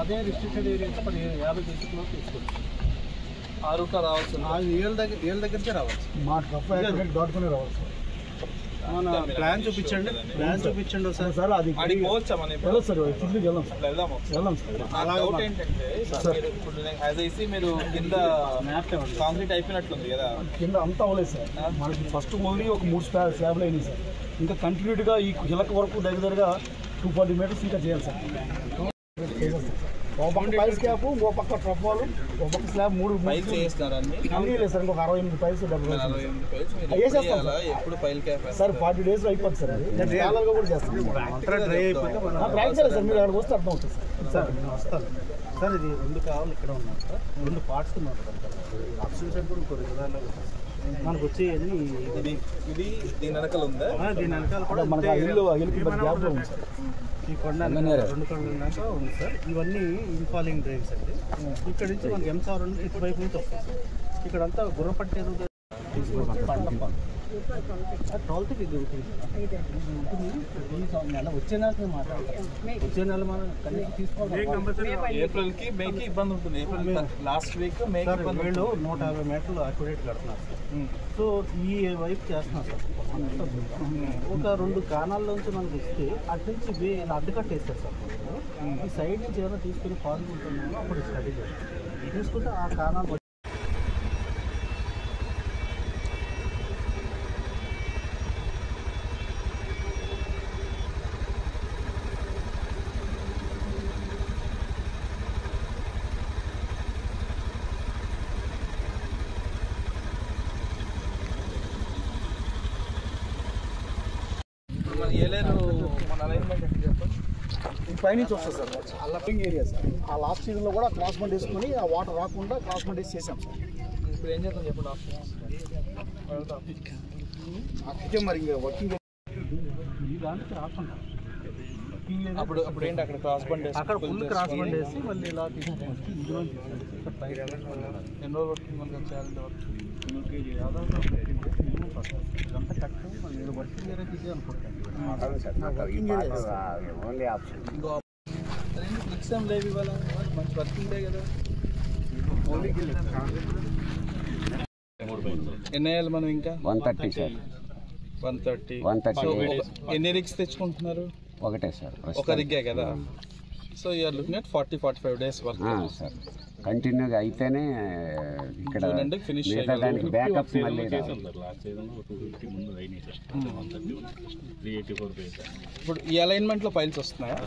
అదే restricted area 50 కేసులు తీసుకోవచ్చు. ఆ రూట్లో రావచ్చు, ఏళ్ళ దగ్గరికే రావచ్చు. మా ట్రఫ్ దాటుకునే రావచ్చు. మన ప్లాన్ చూపించండి, ఒకసారి సార్. అది పోవచ్చా మనం? వెళ్ళదు సార్, కిందకి వెళ్దాం సార్. వెళ్దాం సార్. అలా ఏంటంటే ఇప్పుడు యాజ్ ఐసీ మీరు కింద కాంక్రీట్ అయిపోయినట్లుంది కదా, కింద అంతా అవ్వలేదు సార్. మనకి ఫస్ట్ ఓన్లీ ఒక 3 స్లాబ్లు అయినాయి సార్. ఇంకా కంటిన్యూట్గా ఈ కిలక వరకు దగ్గరగా 240 మీటర్స్ ఇంకా చేయాలి సార్. ఓ పక్క పైల్స్ క్యాప్, ఓ పక్క ట్రఫ్ వాల్, ఓ పక్క స్లాబ్ 3 అన్నీ లేదు సార్. ఇంకొక 68 పైల్స్ వేసేస్తాం సార్. 40 డేస్లో అయిపోతుంది సార్. అది చాలా కూడా చేస్తాం. డ్రై అయిపోతే సార్ మీరు అక్కడికి వస్తే అర్థం అవుతుంది సార్. నేను వస్తాను సార్. ఇది 2 కావాలి ఇక్కడ ఉన్నారు సార్. 2 పార్ట్స్ ఉన్నారు ఆక్సిజన్ కూడా ఇంకో విధానాలు మనకు వచ్చేది. ఇది దీని వెనకాల ఉందా? దీని వెనకాల కూడా మనకి ఇల్లు గ్యాప్లో ఉంది సార్. ఈ కొండ 2 కొండల దాకా ఉంది సార్. ఇవన్నీ ఇన్ఫాలింగ్ డ్రైన్స్ అండి. ఇక్కడ నుంచి మనకి ఎంసార్ ఇటువైపు నుంచి వస్తుంది సార్. ఇక్కడంతా గుర్రపట్టేరు ట్వెల్త్కి ఇది నెల వచ్చే నెల మాట్లాడతాం. వచ్చే నెల మనం కనీసం తీసుకోవాలి. ఏప్రిల్కి మేకి ఇబ్బంది ఉంటుంది. ఏప్రిల్ లాస్ట్ వీక్ మేకి వీళ్ళు 150 మీటర్లు అక్యురేట్ కడుతున్నారు సార్. సో ఈ వైపు చేస్తున్నారు సార్. ఒక 2 కానాల్లోంచి మనకి ఇస్తే అటు నుంచి అడ్డుకట్టేస్తారు సార్. ఈ సైడ్ నుంచి ఏమైనా తీసుకుని పాల్గొంటున్నామో అప్పుడు స్టడీ చేస్తాం. తీసుకుంటే ఆ కానాలు పైనుంచి వస్తుంది సార్. ఆ లఫింగ్ ఏరియా సార్. ఆ లాస్ట్ సీజన్లో కూడా క్రాస్మెంట్ వేసుకొని ఆ వాటర్ రాకుండా క్రాస్మెంట్ వేసి చేసాం సార్. ఇప్పుడు ఏం చేద్దాం చెప్పండి. మరి ఇంకా వర్కింగ్ దానికి రాకుండా అప్పుడు ఏంటి అక్కడ క్రాస్ బండ్ అక్కడ ఫుల్ క్రాస్ బండ్ వేసి మళ్ళీ ఇలా తీసుకుంటాం. ఎన్ని రోజులు వర్కింగ్ మనకి చేయాలంటే ఇదంతా కట్టు మళ్ళీ వర్కింగ్ ఏరియా తీసే అనుకుంటాను. ఎగ్జామ్ లేవు ఇవాళ, మంచి వర్కింగ్ డే కదా. ఎన్ని వేయాలి మనం? ఇంకా 130 సార్. 130. ఎన్ని రిగ్స్ తెచ్చుకుంటున్నారు? ఒకటే సార్. ఒక రిగ్గే కదా. So you're looking at 40-45 days work sir. కంటిన్యూగా అయితేనే ఇక్కడ ఫినిష్ దానికి బ్యాకప్ మళ్ళీ. ఇప్పుడు ఈ అలైన్మెంట్లో ఫైల్స్ వస్తున్నాయా?